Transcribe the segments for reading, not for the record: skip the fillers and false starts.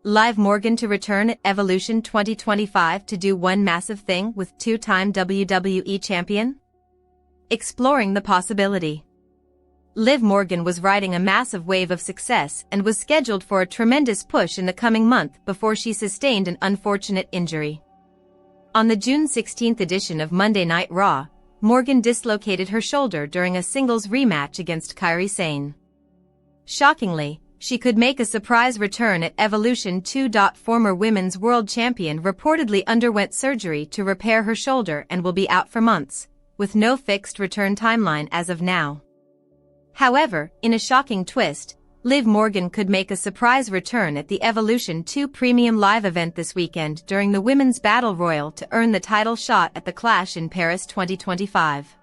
Liv Morgan to return at Evolution 2025 to do one massive thing with two-time WWE Champion? Exploring the possibility. Liv Morgan was riding a massive wave of success and was scheduled for a tremendous push in the coming month before she sustained an unfortunate injury. On the June 16 edition of Monday Night Raw, Morgan dislocated her shoulder during a singles rematch against Kairi Sane. Shockingly, she could make a surprise return at Evolution 2. Former Women's World Champion reportedly underwent surgery to repair her shoulder and will be out for months, with no fixed return timeline as of now. However, in a shocking twist, Liv Morgan could make a surprise return at the Evolution 2 Premium Live event this weekend during the Women's Battle Royal to earn the title shot at the Clash in Paris 2025.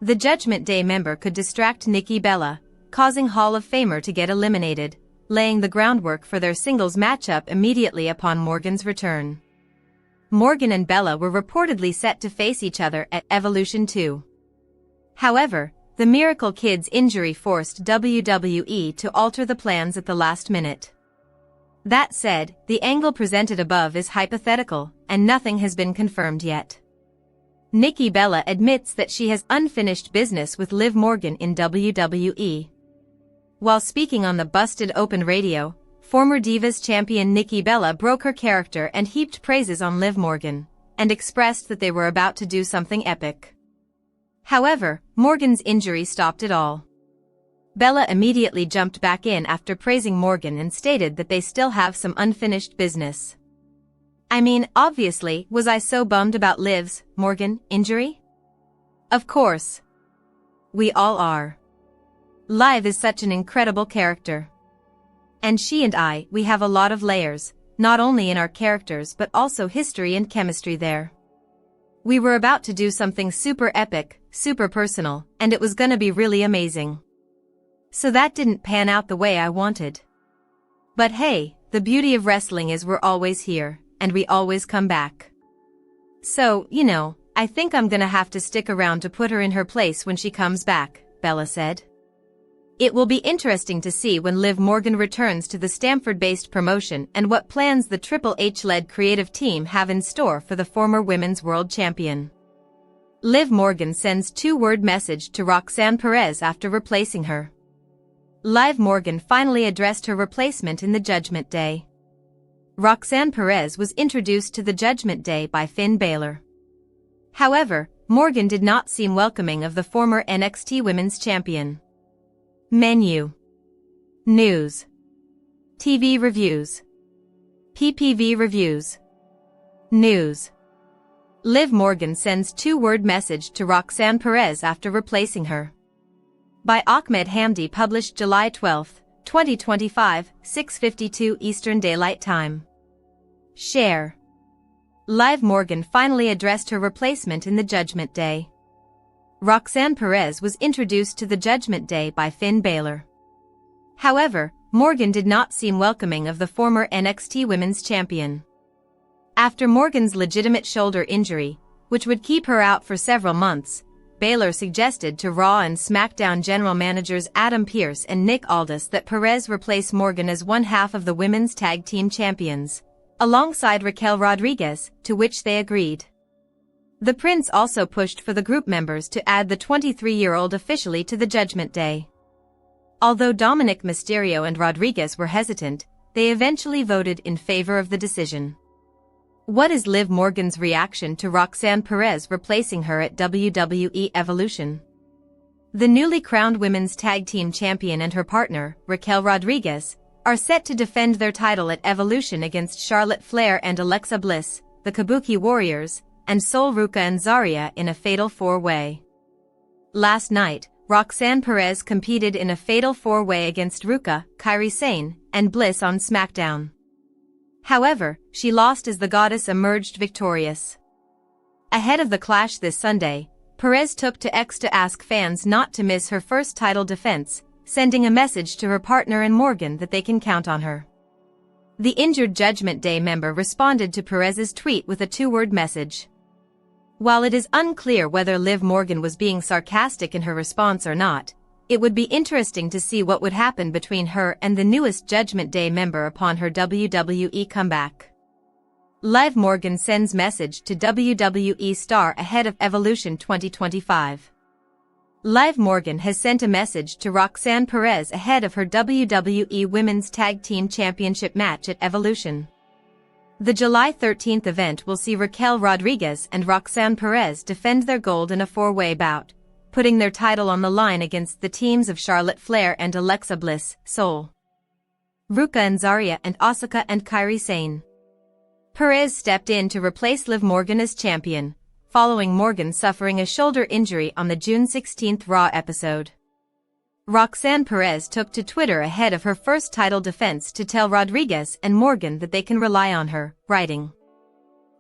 The Judgment Day member could distract Nikki Bella, causing Hall of Famer to get eliminated, laying the groundwork for their singles matchup immediately upon Morgan's return. Morgan and Bella were reportedly set to face each other at Evolution 2. However, the Miracle Kid's injury forced WWE to alter the plans at the last minute. That said, the angle presented above is hypothetical, and nothing has been confirmed yet. Nikki Bella admits that she has unfinished business with Liv Morgan in WWE. While speaking on the Busted Open Radio, former Divas champion Nikki Bella broke her character and heaped praises on Liv Morgan, and expressed that they were about to do something epic. However, Morgan's injury stopped it all. Bella immediately jumped back in after praising Morgan and stated that they still have some unfinished business. I mean, obviously, was I so bummed about Liv's, Morgan, injury? Of course. We all are. Liv is such an incredible character. And she and I, we have a lot of layers, not only in our characters but also history and chemistry there. We were about to do something super epic, super personal, and it was gonna be really amazing. So that didn't pan out the way I wanted. But hey, the beauty of wrestling is we're always here, and we always come back. So, I think I'm gonna have to stick around to put her in her place when she comes back, Bella said. It will be interesting to see when Liv Morgan returns to the Stamford-based promotion and what plans the Triple H-led creative team have in store for the former Women's World Champion. Liv Morgan sends two-word message to Roxanne Perez after replacing her. Liv Morgan finally addressed her replacement in the Judgment Day. Roxanne Perez was introduced to the Judgment Day by Finn Balor. However, Morgan did not seem welcoming of the former NXT Women's Champion. Menu. News. TV reviews. PPV reviews. News. Liv Morgan sends two-word message to Roxanne Perez after replacing her. By Ahmed Hamdi, published July 12, 2025, 6:52 Eastern Daylight Time. Share. Liv Morgan finally addressed her replacement in the Judgment Day. Roxanne Perez was introduced to the Judgment Day by Finn Balor. However, Morgan did not seem welcoming of the former NXT Women's Champion. After Morgan's legitimate shoulder injury, which would keep her out for several months, Balor suggested to Raw and SmackDown general managers Adam Pearce and Nick Aldis that Perez replace Morgan as one half of the Women's Tag Team Champions, alongside Raquel Rodriguez, to which they agreed. The Prince also pushed for the group members to add the 23-year-old officially to the Judgment Day. Although Dominic Mysterio and Rodriguez were hesitant, they eventually voted in favor of the decision. What is Liv Morgan's reaction to Roxanne Perez replacing her at WWE Evolution? The newly crowned Women's Tag Team Champion and her partner, Raquel Rodriguez, are set to defend their title at Evolution against Charlotte Flair and Alexa Bliss, the Kabuki Warriors, and Sol Ruca and Zarya in a fatal four-way. Last night, Roxanne Perez competed in a fatal four-way against Ruca, Kairi Sane, and Bliss on SmackDown. However, she lost as the Goddess emerged victorious. Ahead of the clash this Sunday, Perez took to X to ask fans not to miss her first title defense, sending a message to her partner and Morgan that they can count on her. The injured Judgment Day member responded to Perez's tweet with a two-word message. While it is unclear whether Liv Morgan was being sarcastic in her response or not, It would be interesting to see what would happen between her and the newest Judgment Day member upon her WWE comeback. Liv Morgan sends message to WWE star ahead of Evolution 2025. Liv Morgan has sent a message to Roxanne Perez ahead of her WWE Women's Tag Team Championship match at Evolution. The July 13th event will see Raquel Rodriguez and Roxanne Perez defend their gold in a four-way bout, putting their title on the line against the teams of Charlotte Flair and Alexa Bliss, Sol Ruca and Zarya, and Asuka and Kairi Sane. Perez stepped in to replace Liv Morgan as champion, following Morgan suffering a shoulder injury on the June 16 Raw episode. Roxanne Perez took to Twitter ahead of her first title defense to tell Rodriguez and Morgan that they can rely on her, writing,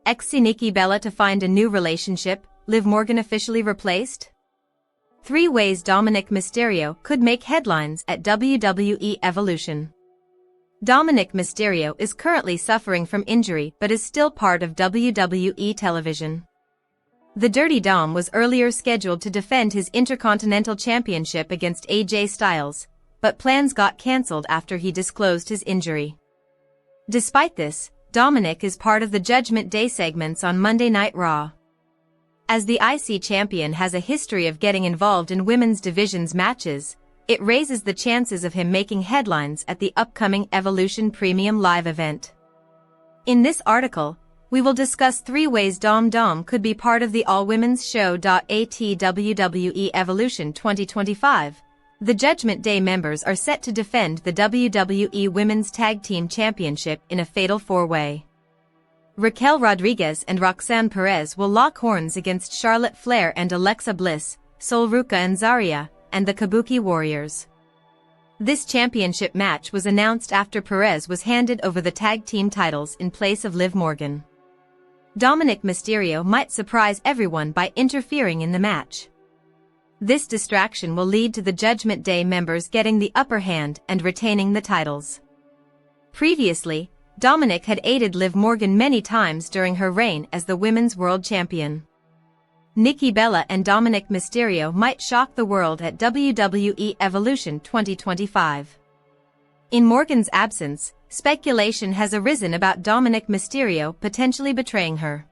"XC Nikki Bella to find a new relationship, Liv Morgan officially replaced?" 3 ways Dominic Mysterio could make headlines at WWE Evolution. Dominic Mysterio is currently suffering from injury but is still part of WWE television. The Dirty Dom was earlier scheduled to defend his Intercontinental Championship against AJ Styles, but plans got cancelled after he disclosed his injury. Despite this, Dominic is part of the Judgment Day segments on Monday Night Raw. As the IC champion has a history of getting involved in women's divisions matches, it raises the chances of him making headlines at the upcoming Evolution Premium Live event. In this article, we will discuss 3 ways Dom could be part of the all-women's show. At WWE Evolution 2025, the Judgment Day members are set to defend the WWE Women's Tag Team Championship in a fatal 4-way. Raquel Rodriguez and Roxanne Perez will lock horns against Charlotte Flair and Alexa Bliss, Sol Ruca and Zarya, and the Kabuki Warriors. This championship match was announced after Perez was handed over the tag team titles in place of Liv Morgan. Dominic Mysterio might surprise everyone by interfering in the match. This distraction will lead to the Judgment Day members getting the upper hand and retaining the titles. Previously, Dominic had aided Liv Morgan many times during her reign as the Women's World Champion. Nikki Bella and Dominik Mysterio might shock the world at WWE Evolution 2025. In Morgan's absence, speculation has arisen about Dominik Mysterio potentially betraying her.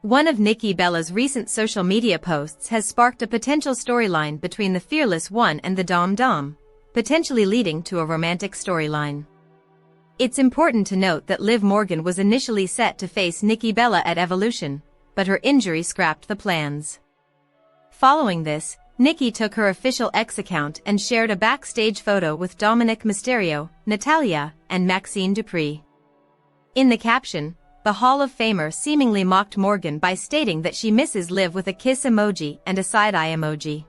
One of Nikki Bella's recent social media posts has sparked a potential storyline between the Fearless One and the Dom, potentially leading to a romantic storyline. It's important to note that Liv Morgan was initially set to face Nikki Bella at Evolution, but her injury scrapped the plans. Following this, Nikki took her official X account and shared a backstage photo with Dominik Mysterio, Natalya, and Maxine Dupree. In the caption, the Hall of Famer seemingly mocked Morgan by stating that she misses Liv with a kiss emoji and a side-eye emoji.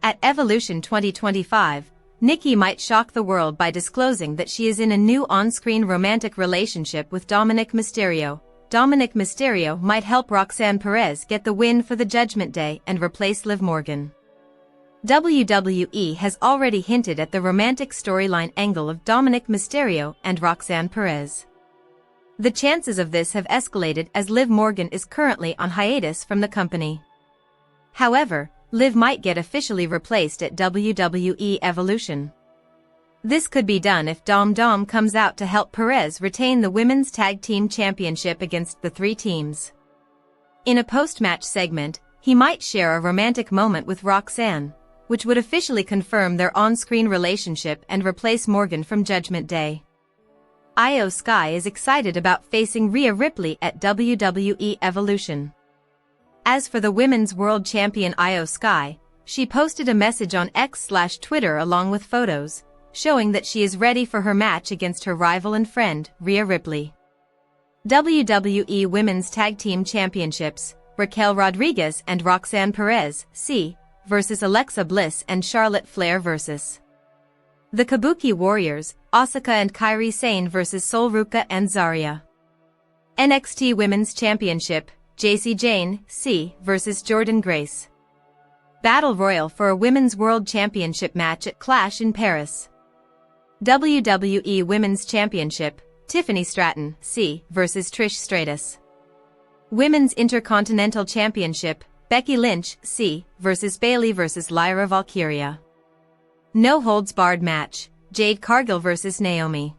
At Evolution 2025, Nikki might shock the world by disclosing that she is in a new on-screen romantic relationship with Dominik Mysterio. Dominik Mysterio might help Roxanne Perez get the win for the Judgment Day and replace Liv Morgan. WWE has already hinted at the romantic storyline angle of Dominik Mysterio and Roxanne Perez. The chances of this have escalated as Liv Morgan is currently on hiatus from the company. However, Liv might get officially replaced at WWE Evolution. This could be done if Dom comes out to help Perez retain the Women's Tag Team Championship against the 3 teams. In a post-match segment, he might share a romantic moment with Roxanne, which would officially confirm their on-screen relationship and replace Morgan from Judgment Day. Io Sky is excited about facing Rhea Ripley at WWE Evolution. As for the Women's World Champion Io Sky, she posted a message on X/Twitter along with photos, showing that she is ready for her match against her rival and friend, Rhea Ripley. WWE Women's Tag Team Championships, Raquel Rodriguez and Roxanne Perez, versus Alexa Bliss and Charlotte Flair versus the Kabuki Warriors, Asuka and Kairi Sane versus Sol Ruca and Zarya. NXT Women's Championship, Jacy Jayne, versus Jordynne Grace. Battle Royal for a Women's World Championship match at Clash in Paris. WWE Women's Championship, Tiffany Stratton, versus Trish Stratus. Women's Intercontinental Championship, Becky Lynch, versus Bayley versus Lyra Valkyria. No-holds-barred match, Jade Cargill vs. Naomi.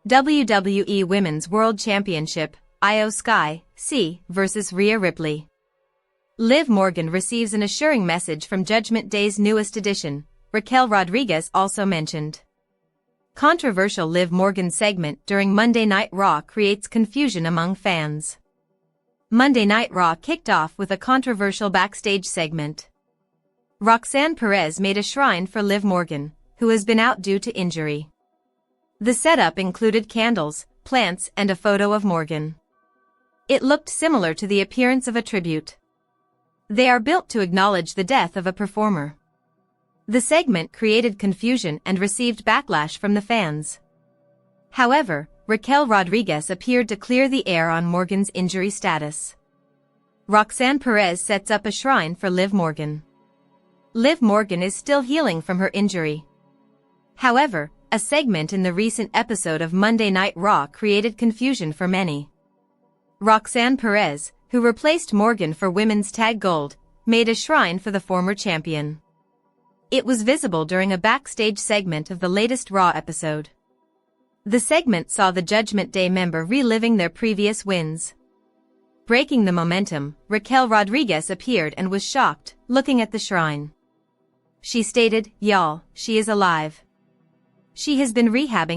WWE Women's World Championship, Io Sky, C, vs. Rhea Ripley. Liv Morgan receives an assuring message from Judgment Day's newest addition, Raquel Rodriguez also mentioned. Controversial Liv Morgan segment during Monday Night Raw creates confusion among fans. Monday Night Raw kicked off with a controversial backstage segment. Roxanne Perez made a shrine for Liv Morgan, who has been out due to injury. The setup included candles, plants, and a photo of Morgan. It looked similar to the appearance of a tribute. They are built to acknowledge the death of a performer. The segment created confusion and received backlash from the fans. However, Raquel Rodriguez appeared to clear the air on Morgan's injury status. Roxanne Perez sets up a shrine for Liv Morgan. Liv Morgan is still healing from her injury. However, a segment in the recent episode of Monday Night Raw created confusion for many. Roxanne Perez, who replaced Morgan for Women's Tag Gold, made a shrine for the former champion. It was visible during a backstage segment of the latest Raw episode. The segment saw the Judgment Day member reliving their previous wins. Breaking the momentum, Raquel Rodriguez appeared and was shocked, looking at the shrine. She stated, "Y'all, she is alive. She has been rehabbing